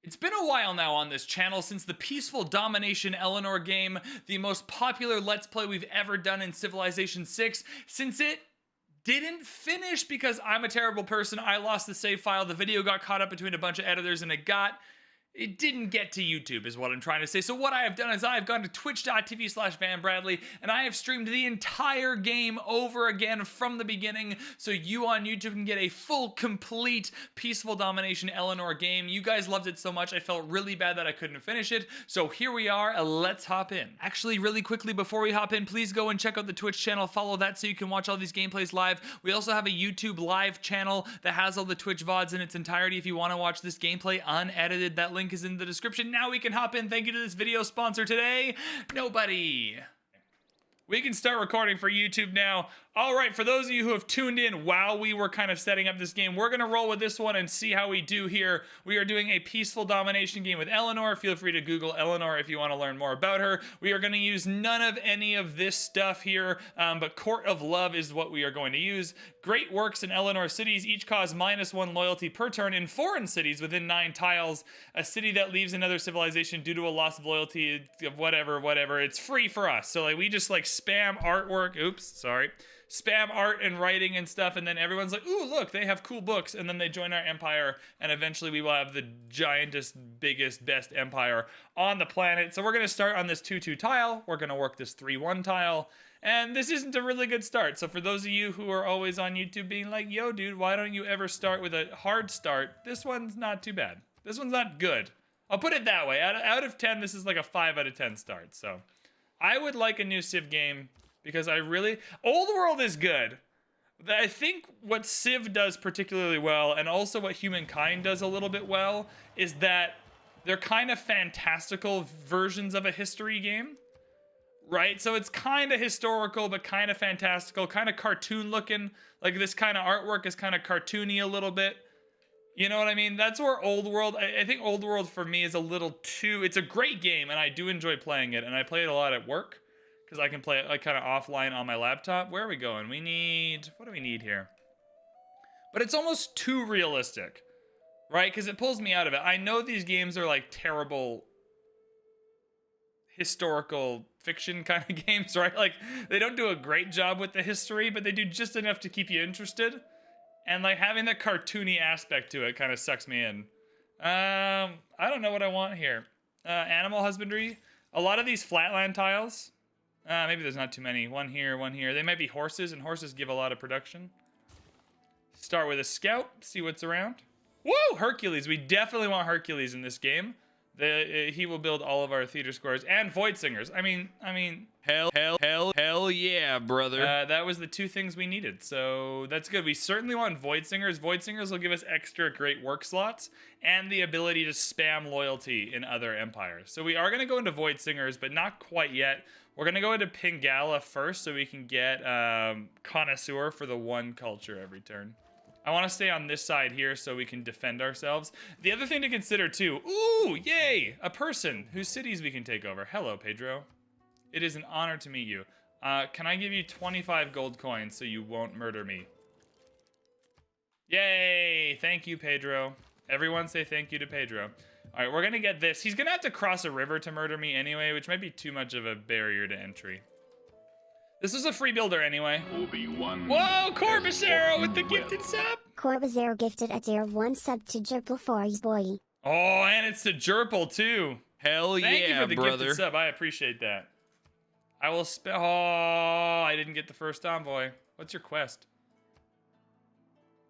It's been a while now on this channel since the Peaceful Domination Eleanor game, the most popular Let's Play we've ever done in Civilization 6, since it didn't finish because I'm a terrible person. I lost the save file, the video got caught up between a bunch of editors, and it didn't get to YouTube is what I'm trying to say. So what I have done is I have gone to twitch.tv/VanBradley and I have streamed the entire game over again from the beginning so you on YouTube can get a full, complete Peaceful Domination Eleanor game. You guys loved it so much, I felt really bad that I couldn't finish it. So here we are, let's hop in. Actually, really quickly before we hop in, please go and check out the Twitch channel, follow that so you can watch all these gameplays live. We also have a YouTube live channel that has all the Twitch VODs in its entirety if you want to watch this gameplay unedited. That link is in the description. Now we can hop in. Thank you to this video sponsor today, Nobody. We can start recording for YouTube now. All right, for those of you who have tuned in while we were kind of setting up this game, we're going to roll with this one and see how we do here. We are doing a Peaceful Domination game with Eleanor. Feel free to Google Eleanor if you want to learn more about her. We are going to use none of any of this stuff here, but Court of Love is what we are going to use. Great works in Eleanor cities each cause -1 loyalty per turn in foreign cities within 9 tiles. A city that leaves another civilization due to a loss of loyalty, whatever. It's free for us. So like we just like spam artwork. Oops, sorry. Spam art and writing and stuff, and then everyone's like, ooh, look, they have cool books, and then they join our empire, and eventually we will have the giantest, biggest, best empire on the planet. So we're going to start on this 2-2 tile. We're going to work this 3-1 tile, and this isn't a really good start. So for those of you who are always on YouTube being like, yo, dude, why don't you ever start with a hard start? This one's not too bad. This one's not good. I'll put it that way. Out of 10, this is like a 5 out of 10 start. So I would like a new Civ game, because Old World is good. I think what Civ does particularly well, and also what Humankind does a little bit well, is that they're kind of fantastical versions of a history game, right? So it's kind of historical, but kind of fantastical, kind of cartoon looking. Like this kind of artwork is kind of cartoony a little bit. You know what I mean? That's where Old World, I think Old World for me is a little too, it's a great game, and I do enjoy playing it, and I play it a lot at work. Because I can play it like kind of offline on my laptop. Where are we going? What do we need here? But it's almost too realistic, right? Because it pulls me out of it. I know these games are like terrible historical fiction kind of games, right? Like they don't do a great job with the history, but they do just enough to keep you interested. And like having that cartoony aspect to it kind of sucks me in. I don't know what I want here. Animal husbandry. A lot of these flatland tiles. Maybe there's not too many. One here, one here. They might be horses, and horses give a lot of production. Start with a scout, see what's around. Whoa, Hercules. We definitely want Hercules in this game. He will build all of our theater squares and void singers. I mean, hell yeah, brother. That was the 2 things we needed, so that's good. We certainly want void singers. Void singers will give us extra great work slots and the ability to spam loyalty in other empires. So we are going to go into void singers, but not quite yet. We're going to go into Pingala first so we can get Connoisseur for the 1 culture every turn. I want to stay on this side here so we can defend ourselves. The other thing to consider too, ooh, yay, a person whose cities we can take over. Hello, Pedro. It is an honor to meet you. Can I give you 25 gold coins so you won't murder me? Yay, thank you, Pedro. Everyone say thank you to Pedro. All right, we're going to get this. He's going to have to cross a river to murder me anyway, which might be too much of a barrier to entry. This is a free builder anyway. Whoa, Corbacero with the gifted sub. Corbacero gifted a tier 1 sub to Jerpal for his boy. Oh, and it's to Jerpal too. Hell yeah, Thank you for the brother. gifted sub. I appreciate that. I will oh, I didn't get the first envoy. What's your quest?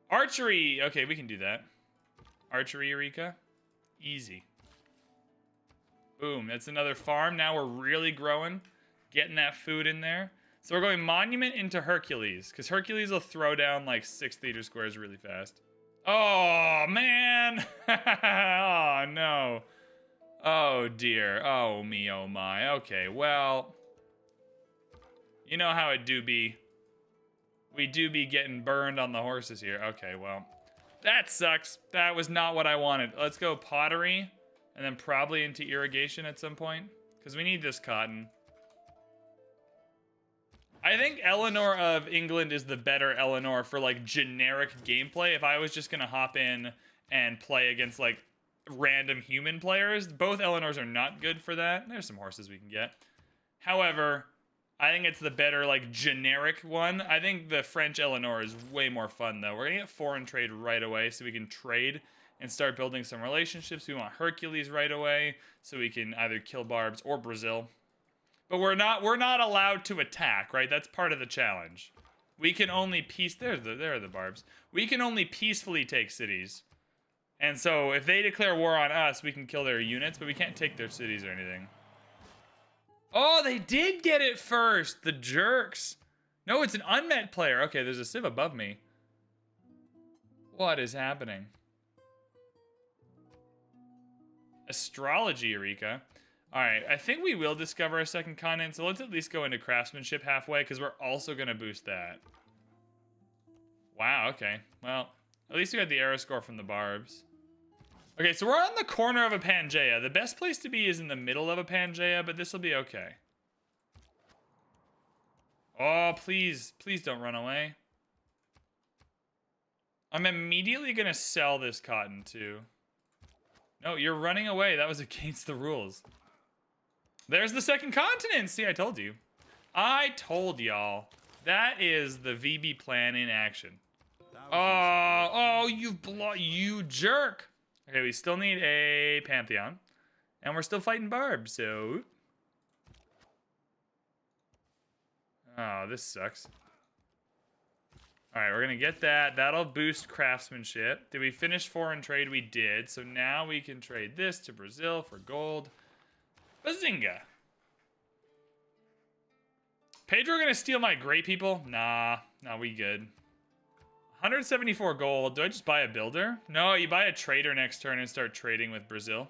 Archery. Okay, we can do that. Archery, Eureka. Easy. Boom, that's another farm. Now we're really growing, getting that food in there. So we're going monument into Hercules, because Hercules will throw down like 6 theater squares really fast. Oh, man. Oh, no. Oh, dear. Oh, me, oh, my. Okay, well, you know how it do be. We do be getting burned on the horses here. Okay, well, that sucks. That was not what I wanted. Let's go pottery and then probably into irrigation at some point because we need this cotton. I think Eleanor of England is the better Eleanor for like generic gameplay. If I was just going to hop in and play against like random human players. Both Eleanors are not good for that. There's some horses we can get. However, I think it's the better, like, generic one. I think the French Eleanor is way more fun, though. We're gonna get foreign trade right away so we can trade and start building some relationships. We want Hercules right away so we can either kill Barbs or Brazil. But we're not allowed to attack, right? That's part of the challenge. We can only there are the Barbs. We can only peacefully take cities. And so if they declare war on us, we can kill their units, but we can't take their cities or anything. Oh, they did get it first. The jerks. No, it's an unmet player. Okay, there's a civ above me. What is happening? Astrology, Eureka. All right, I think we will discover a second continent, so let's at least go into craftsmanship halfway, because we're also going to boost that. Wow, okay. Well, at least we got the arrow score from the Barbs. Okay, so we're on the corner of a Pangaea. The best place to be is in the middle of a Pangaea, but this will be okay. Oh, please don't run away. I'm immediately going to sell this cotton, too. No, you're running away. That was against the rules. There's the second continent. See, I told you. I told y'all. That is the VB plan in action. Oh, you jerk. Okay, we still need a Pantheon. And we're still fighting Barb, so... Oh, this sucks. Alright, we're gonna get that. That'll boost craftsmanship. Did we finish foreign trade? We did. So now we can trade this to Brazil for gold. Bazinga! Pedro gonna steal my great people? Nah, we good. 174 gold. Do I just buy a builder? No, you buy a trader next turn and start trading with Brazil.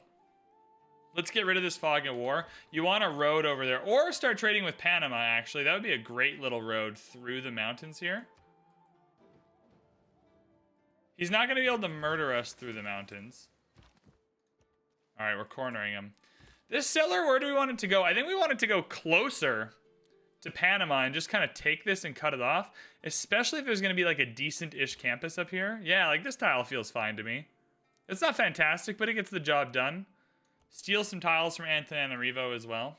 Let's get rid of this fog of war. You want a road over there. Or start trading with Panama, actually. That would be a great little road through the mountains here. He's not going to be able to murder us through the mountains. Alright, we're cornering him. This settler, where do we want it to go? I think we want it to go closer to Panama and just kind of take this and cut it off. Especially if there's going to be like a decent-ish campus up here. Yeah, like this tile feels fine to me. It's not fantastic, but it gets the job done. Steal some tiles from Antananarivo as well.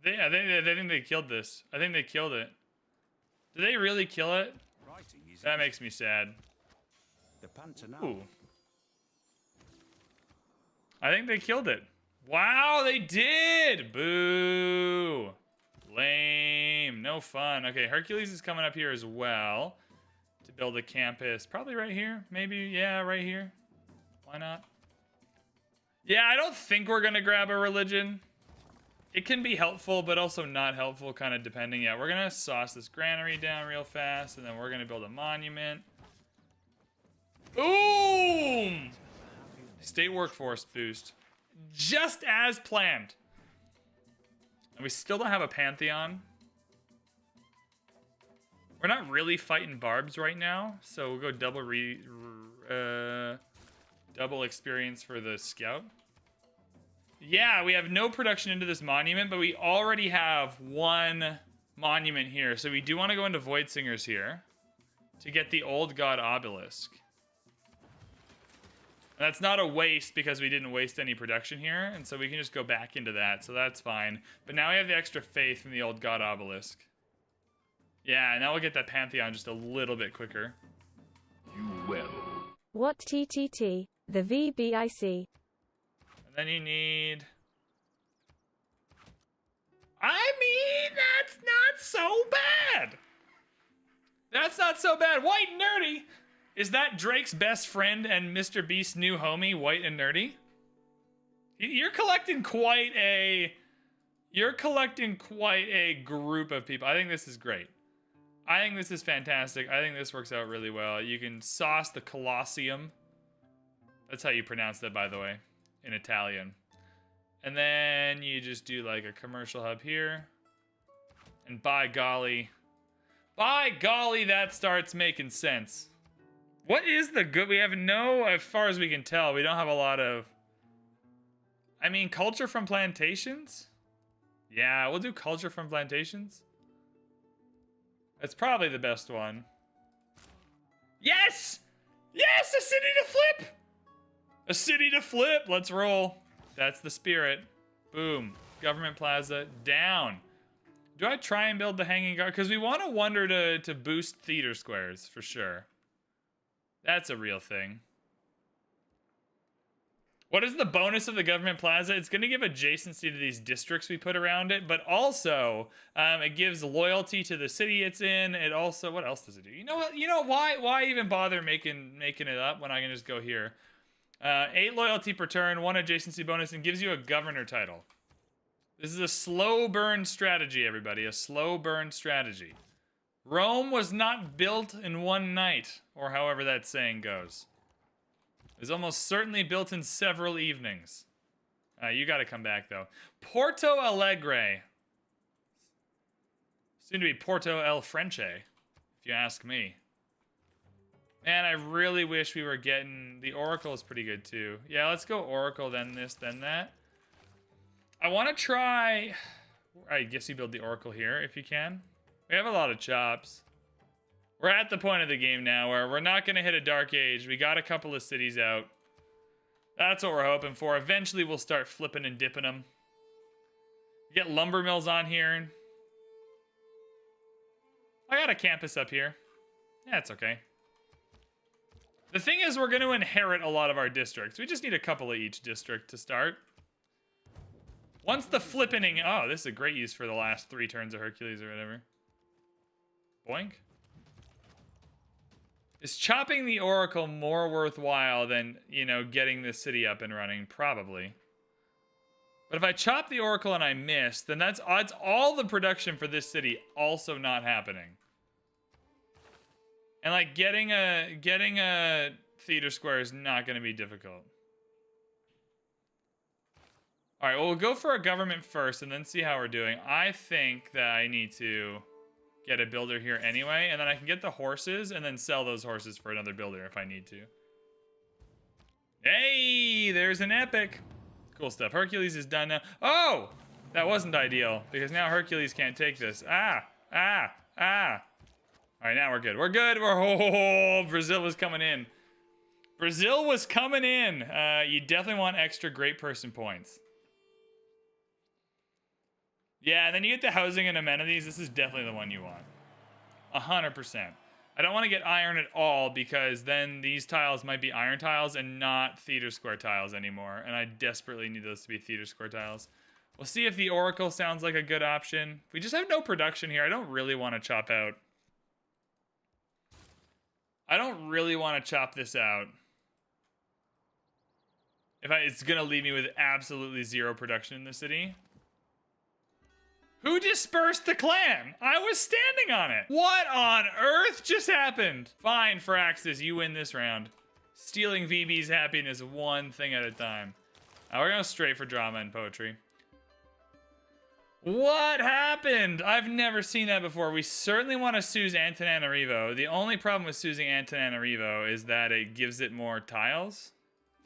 I think they killed this. I think they killed it. Did they really kill it? That makes me sad. Ooh. I think they killed it. Wow, they did! Boo! Lame. No fun. Okay, Hercules is coming up here as well to build a campus. Probably right here. Maybe, yeah, right here. Why not? Yeah, I don't think we're gonna grab a religion. It can be helpful, but also not helpful, kind of depending. Yeah, we're gonna sauce this granary down real fast, and then we're gonna build a monument. Boom! State workforce boost. Just as planned. And we still don't have a Pantheon. We're not really fighting Barbs right now, so we'll go double experience for the scout. Yeah, we have no production into this monument, but we already have one monument here. So we do want to go into Void Singers here to get the old god obelisk. And that's not a waste because we didn't waste any production here, and so we can just go back into that, so that's fine. But now we have the extra faith from the old god obelisk. Yeah, now we'll get that Pantheon just a little bit quicker. You will. What TTT, the VBIC. And then you need... I mean, that's not so bad! That's not so bad. White and Nerdy! Is that Drake's best friend and Mr. Beast's new homie, White and Nerdy? You're collecting quite a... You're collecting quite a group of people. I think this is great. I think this is fantastic. I think this works out really well. You can sauce the Colosseum. That's how you pronounce that, by the way, in Italian. And then you just do like a commercial hub here. And by golly, that starts making sense. What is the good? We have no, as far as we can tell, we don't have a lot of... I mean, culture from plantations? Yeah, we'll do culture from plantations. That's probably the best one. Yes! Yes, a city to flip! A city to flip. Let's roll. That's the spirit. Boom. Government Plaza down. Do I try and build the Hanging Guard? Because we want a wonder to boost theater squares for sure. That's a real thing. What is the bonus of the Government Plaza? It's going to give adjacency to these districts we put around it, but also it gives loyalty to the city it's in. It also, what else does it do? You know what? You know why even bother making it up when I can just go here? 8 loyalty per turn, 1 adjacency bonus, and gives you a governor title. This is a slow burn strategy, everybody. A slow burn strategy. Rome was not built in one night, or however that saying goes. It was almost certainly built in several evenings. You got to come back, though. Porto Alegre. Soon to be Porto El Frenche, if you ask me. Man, I really wish we were getting... The Oracle is pretty good, too. Yeah, let's go Oracle, then this, then that. I want to try... I guess you build the Oracle here, if you can. We have a lot of chops. We're at the point of the game now where we're not going to hit a dark age. We got a couple of cities out. That's what we're hoping for. Eventually, we'll start flipping and dipping them. Get lumber mills on here. I got a campus up here. Yeah, it's okay. The thing is, we're going to inherit a lot of our districts. We just need a couple of each district to start. Once the flipping... Oh, this is a great use for the last 3 turns of Hercules or whatever. Boink. Is chopping the Oracle more worthwhile than, you know, getting the city up and running? Probably. But if I chop the Oracle and I miss, then that's all the production for this city also not happening. And like getting a theater square is not going to be difficult. All right, well, we'll go for a government first and then see how we're doing. I think that I need to get a builder here anyway, and then I can get the horses and then sell those horses for another builder if I need to. Hey, there's an epic. Cool stuff. Hercules is done now. Oh, that wasn't ideal because now Hercules can't take this. Ah. All right, now we're good. We're good. Brazil was coming in. Brazil was coming in. You definitely want extra great person points. Yeah, and then you get the housing and amenities. This is definitely the one you want. 100%. I don't want to get iron at all because then these tiles might be iron tiles and not theater square tiles anymore. And I desperately need those to be theater square tiles. We'll see if the Oracle sounds like a good option. We just have no production here. I don't really want to chop out. I don't really want to chop this out. It's going to leave me with absolutely 0 production in the city. Who dispersed the clan? I was standing on it. What on earth just happened? Fine, Firaxis, you win this round. Stealing VB's happiness one thing at a time. We're going straight for drama and poetry. What happened? I've never seen that before. We certainly want to Suze Antananarivo. The only problem with Suze Antananarivo is that it gives it more tiles.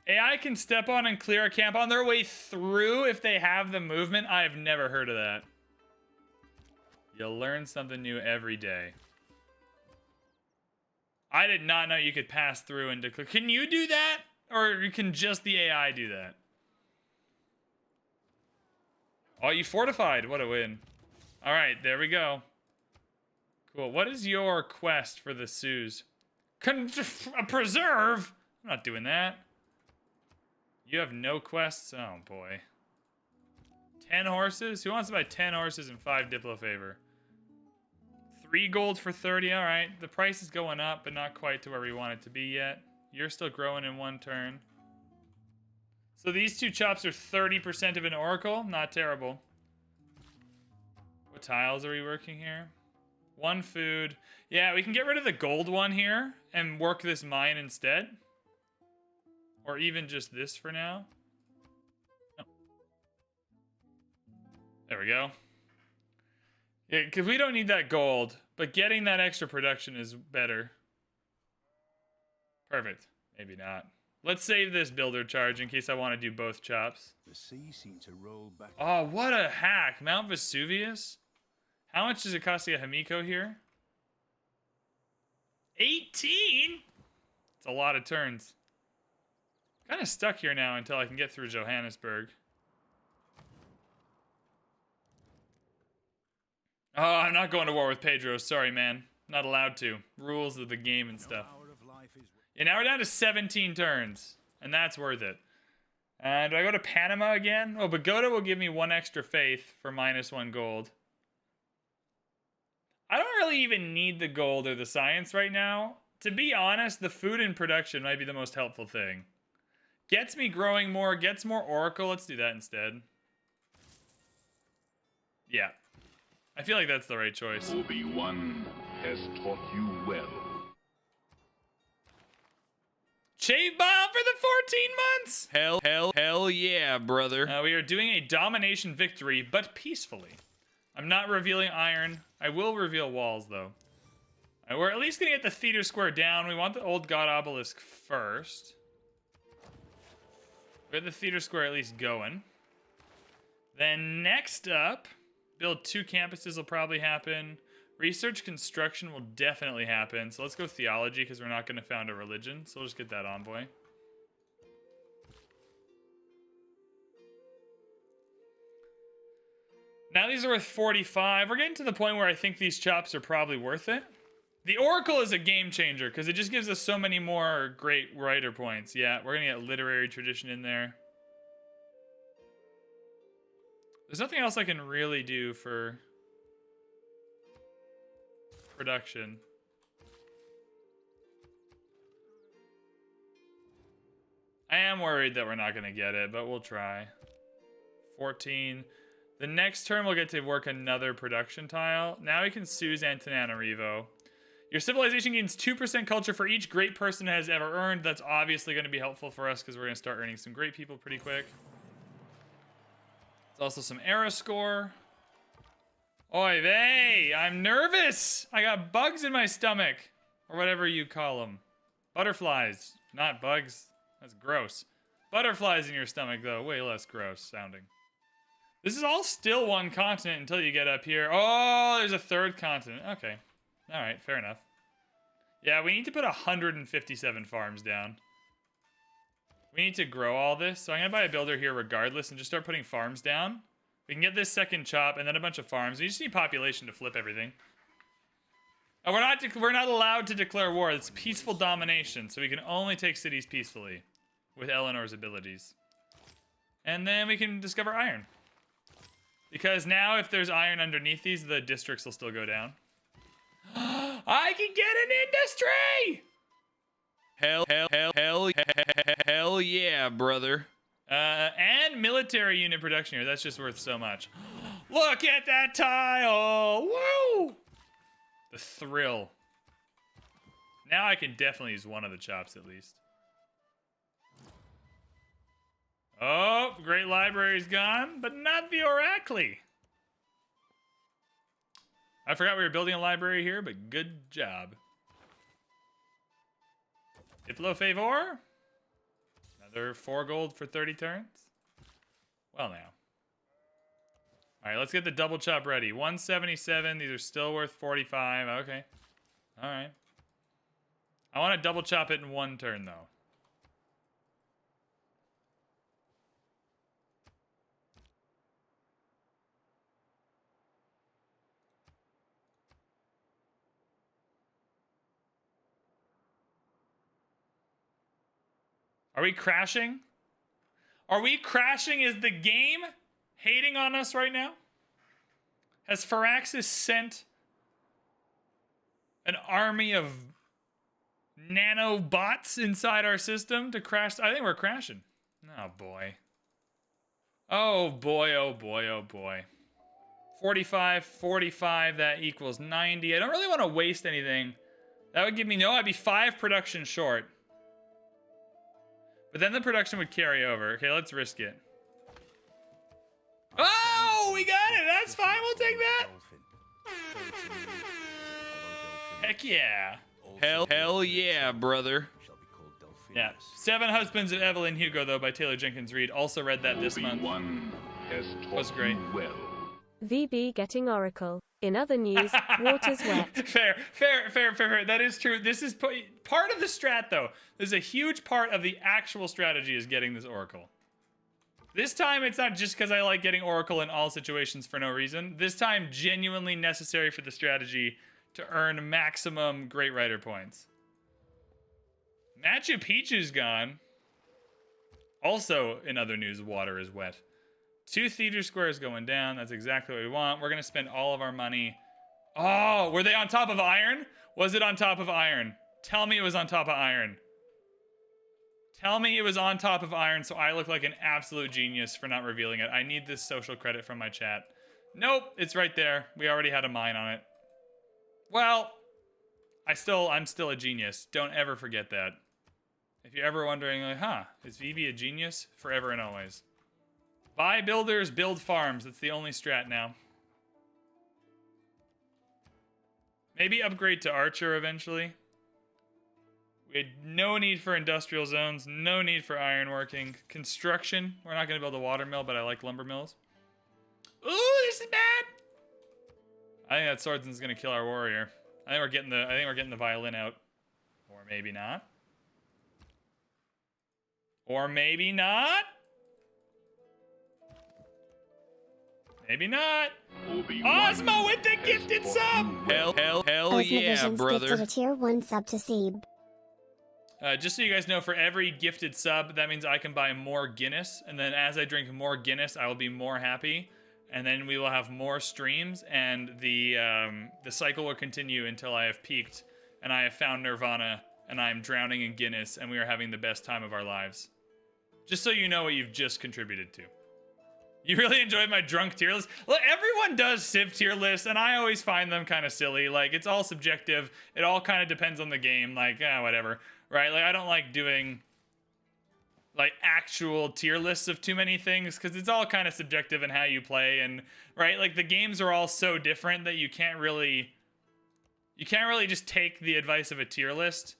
AI can step on and clear a camp on their way through if they have the movement. I have never heard of that. You'll learn something new every day. I did not know you could pass through and declare. Can you do that? Or can just the AI do that? Oh, you fortified. What a win. All right, there we go. Cool. What is your quest for the Suze? Preserve? I'm not doing that. You have no quests? Oh, boy. 10 horses? Who wants to buy 10 horses and 5 Diplo favor? 3 gold for 30. All right. The price is going up, but not quite to where we want it to be yet. You're still growing in 1 turn. So these 2 chops are 30% of an Oracle. Not terrible. What tiles are we working here? 1 food. Yeah, we can get rid of the gold one here and work this mine instead. Or even just this for now. Oh. There we go. Yeah, because we don't need that gold, but getting that extra production is better. Perfect. Maybe not. Let's save this builder charge in case I want to do both chops. The sea seemed to roll back. Oh, what a hack. Mount Vesuvius? How much does it cost to get Hamiko here? 18? It's a lot of turns. Kind of stuck here now until I can get through Johannesburg. Oh, I'm not going to war with Pedro. Sorry, man. Not allowed to. Rules of the game and stuff. Yeah, now we're down to 17 turns. And that's worth it. Do I go to Panama again? Oh, Bogota will give me 1 extra faith for -1 gold. I don't really even need the gold or the science right now. To be honest, the food and production might be the most helpful thing. Gets me growing more, gets more oracle. Let's do that instead. Yeah. I feel like that's the right choice. Obi-Wan has taught you well. Shave bomb for the 14 months! Hell yeah, brother. We are doing a domination victory, but peacefully. I'm not revealing iron. I will reveal walls, though. We're at least gonna get the theater square down. We want the old god obelisk first. We have the theater square at least going. Then next up, build 2 campuses will probably happen. Research construction will definitely happen. So let's go theology because we're not going to found a religion. So we'll just get that envoy. Now these are worth 45. We're getting to the point where I think these chops are probably worth it. The Oracle is a game changer because it just gives us so many more great writer points. Yeah, we're going to get literary tradition in there. There's nothing else I can really do for production. I am worried that we're not going to get it, but we'll try. 14. The next turn we'll get to work another production tile. Now we can Suze Antananarivo. Your civilization gains 2% culture for each great person it has ever earned. That's obviously going to be helpful for us because we're going to start earning some great people pretty quick. It's also some era score. Oy vey, I'm nervous. I got bugs in my stomach. Or whatever you call them. Butterflies, not bugs. That's gross. Butterflies in your stomach, though. Way less gross sounding. This is all still one continent until you get up here. Oh, there's a third continent. Okay. All right, fair enough. Yeah, we need to put 157 farms down. We need to grow all this. So I'm going to buy a builder here regardless and just start putting farms down. We can get this second chop and then a bunch of farms. We just need population to flip everything. Oh, we're not allowed to declare war. It's peaceful domination, so we can only take cities peacefully with Eleanor's abilities. And then we can discover iron. Because now if there's iron underneath these, the districts will still go down. I can get an industry! Hell yeah, brother. And military unit production here. That's just worth so much. Look at that tile! Woo! The thrill. Now I can definitely use one of the chops at least. Oh, Great Library's gone, but not the Oracle. I forgot we were building a library here, but good job. Diplo Favor. Another 4 gold for 30 turns. Well, now. All right, let's get the double chop ready. 177. These are still worth 45. Okay. All right. I want to double chop it in 1 turn, though. Are we crashing? Are we crashing? Is the game hating on us right now? Has Firaxis sent an army of nanobots inside our system to crash? I think we're crashing. Oh, boy. Oh, boy, oh, boy, oh, boy. 45, 45, that equals 90. I don't really want to waste anything. That would give me, no, I'd be 5 production short. But then the production would carry over. Okay, let's risk it. Oh, we got it. That's fine. We'll take that. Heck yeah. Hell yeah, brother. Yeah. 7 Husbands of Evelyn Hugo, though, by Taylor Jenkins Reid. Also read that this month. Obi-Wan has taught Was great. you well. VB getting Oracle. In other news, water's wet. Fair. That is true. This is part of the strat, though. There's a huge part of the actual strategy is getting this Oracle. This time, it's not just because I like getting Oracle in all situations for no reason. This time, genuinely necessary for the strategy to earn maximum Great Writer points. Machu Picchu's gone. Also, in other news, water is wet. 2 theater squares going down. That's exactly what we want. We're going to spend all of our money. Oh, were they on top of iron? Was it on top of iron? Tell me it was on top of iron. Tell me it was on top of iron so I look like an absolute genius for not revealing it. I need this social credit from my chat. Nope, it's right there. We already had a mine on it. Well, I'm still a genius. Don't ever forget that. If you're ever wondering, like, is VB a genius? Forever and always. Buy builders, build farms. That's the only strat now. Maybe upgrade to Archer eventually. We had no need for industrial zones, no need for ironworking. Construction. We're not going to build a water mill, but I like lumber mills. Ooh, this is bad. I think that swordsman's going to kill our warrior. I think we're getting the violin out. Or maybe not. Or maybe not. Maybe not. Osmo with the gifted sub! Hell Ozma yeah, Visions brother. gifted a tier 1 sub to Seb. Just so you guys know, for every gifted sub, that means I can buy more Guinness. And then as I drink more Guinness, I will be more happy. And then we will have more streams. And the cycle will continue until I have peaked. And I have found Nirvana. And I am drowning in Guinness. And we are having the best time of our lives. Just so you know what you've just contributed to. You really enjoyed my drunk tier list? Look, everyone does Civ tier lists, and I always find them kind of silly. Like, it's all subjective. It all kind of depends on the game. Like, whatever. Right? Like, I don't like doing, like, actual tier lists of too many things, because it's all kind of subjective in how you play. And, right? Like, the games are all so different that you can't really just take the advice of a tier list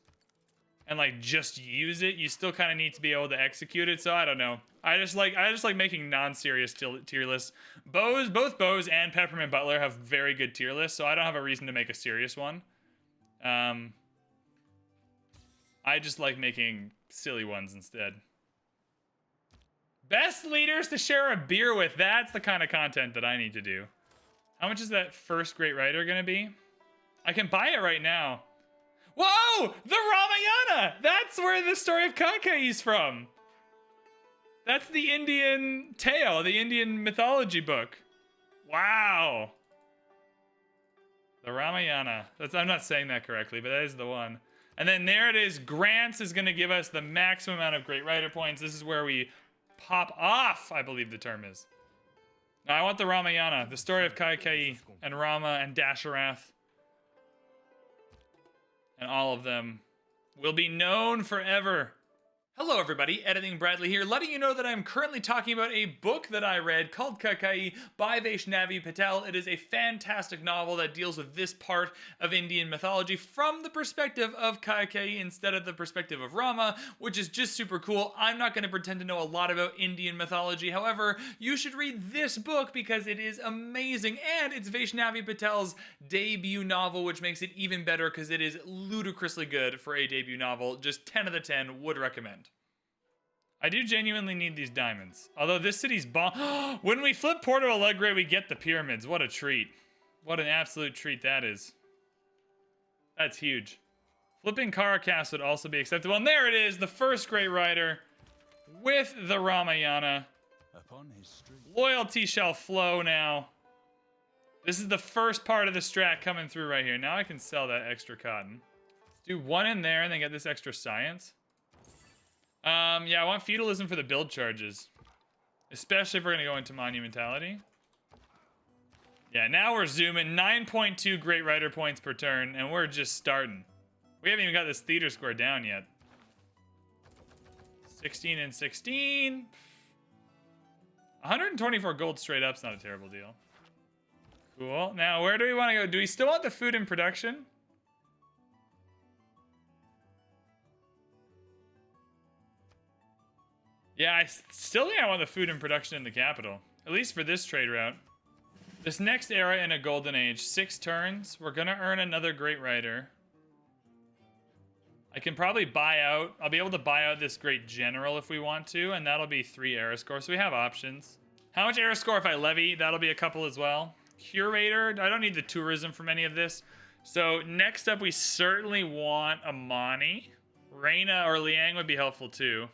and, like, just use it. You still kind of need to be able to execute it. So, I don't know. I just like making non-serious tier lists. Both Bose and Peppermint Butler have very good tier lists, so I don't have a reason to make a serious one. I just like making silly ones instead. Best leaders to share a beer with. That's the kind of content that I need to do. How much is that first great writer gonna be? I can buy it right now. Whoa! The Ramayana! That's where the story of Kaikai is from. That's the Indian tale, the Indian mythology book. Wow. The Ramayana. I'm not saying that correctly, but that is the one. And then there it is. Grants is going to give us the maximum amount of great writer points. This is where we pop off, I believe the term is. Now, I want the Ramayana, the story of Kaikai and Rama and Dasharath. And all of them will be known forever. Hello everybody, Editing Bradley here, letting you know that I'm currently talking about a book that I read called Kaikai by Vaishnavi Patel. It is a fantastic novel that deals with this part of Indian mythology from the perspective of Kaikai instead of the perspective of Rama, which is just super cool. I'm not going to pretend to know a lot about Indian mythology, however, you should read this book because it is amazing, and it's Vaishnavi Patel's debut novel, which makes it even better because it is ludicrously good for a debut novel. Just 10 out of 10, would recommend. I do genuinely need these diamonds. Although this city's bomb. When we flip Porto Alegre, we get the pyramids. What a treat. What an absolute treat that is. That's huge. Flipping Caracas would also be acceptable. And there it is, the first great writer with the Ramayana. Loyalty shall flow now. This is the first part of the strat coming through right here. Now I can sell that extra cotton. Let's do one in there and then get this extra science. Yeah, I want feudalism for the build charges. Especially if we're going to go into Monumentality. Yeah, now we're zooming. 9.2 great writer points per turn, and we're just starting. We haven't even got this theater score down yet. 16 and 16. 124 gold straight up's not a terrible deal. Cool. Now, where do we want to go? Do we still want the food in production? Yeah, I still think I want the food and production in the capital. At least for this trade route. This next era in a golden age, 6 turns. We're gonna earn another great rider. I can probably buy out. I'll be able to buy out this great general if we want to, and that'll be 3 era score. So we have options. How much era score if I levy? That'll be a couple as well. Curator. I don't need the tourism from any of this. So next up, we certainly want Amani. Reina or Liang would be helpful too.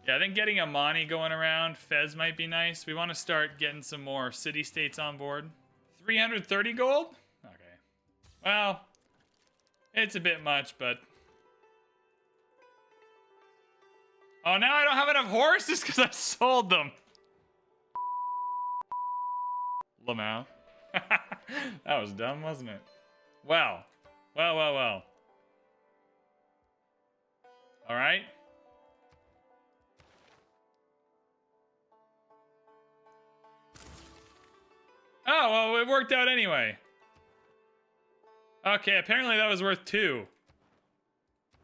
Yeah, I think getting Amani going around, Fez might be nice. We want to start getting some more city-states on board. 330 gold? Okay. Well, it's a bit much, but... Oh, now I don't have enough horses because I sold them. Lamau. That was dumb, wasn't it? Well. Well. All right. Oh, well, it worked out anyway. Okay, apparently that was worth 2.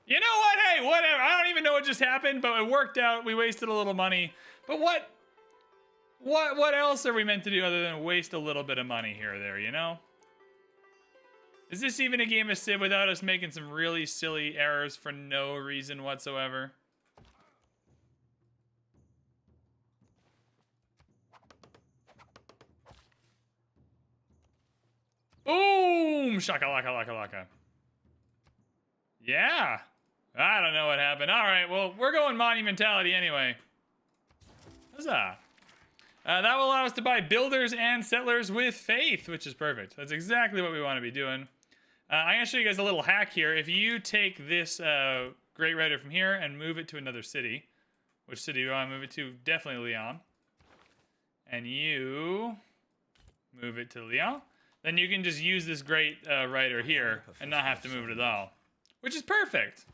You know what? Hey, whatever. I don't even know what just happened, but it worked out. We wasted a little money. But what else are we meant to do other than waste a little bit of money here or there, you know? Is this even a game of Civ without us making some really silly errors for no reason whatsoever? Boom! Shakalaka laka laka. Yeah. I don't know what happened. All right, well, we're going Monumentality anyway. Huzzah. That will allow us to buy builders and settlers with faith, which is perfect. That's exactly what we want to be doing. I'm going to show you guys a little hack here. If you take this Great Rider from here and move it to another city, which city do I want to move it to? Definitely Lyon. And you move it to Lyon. Then you can just use this great rider here and not have to move it at all, which is perfect.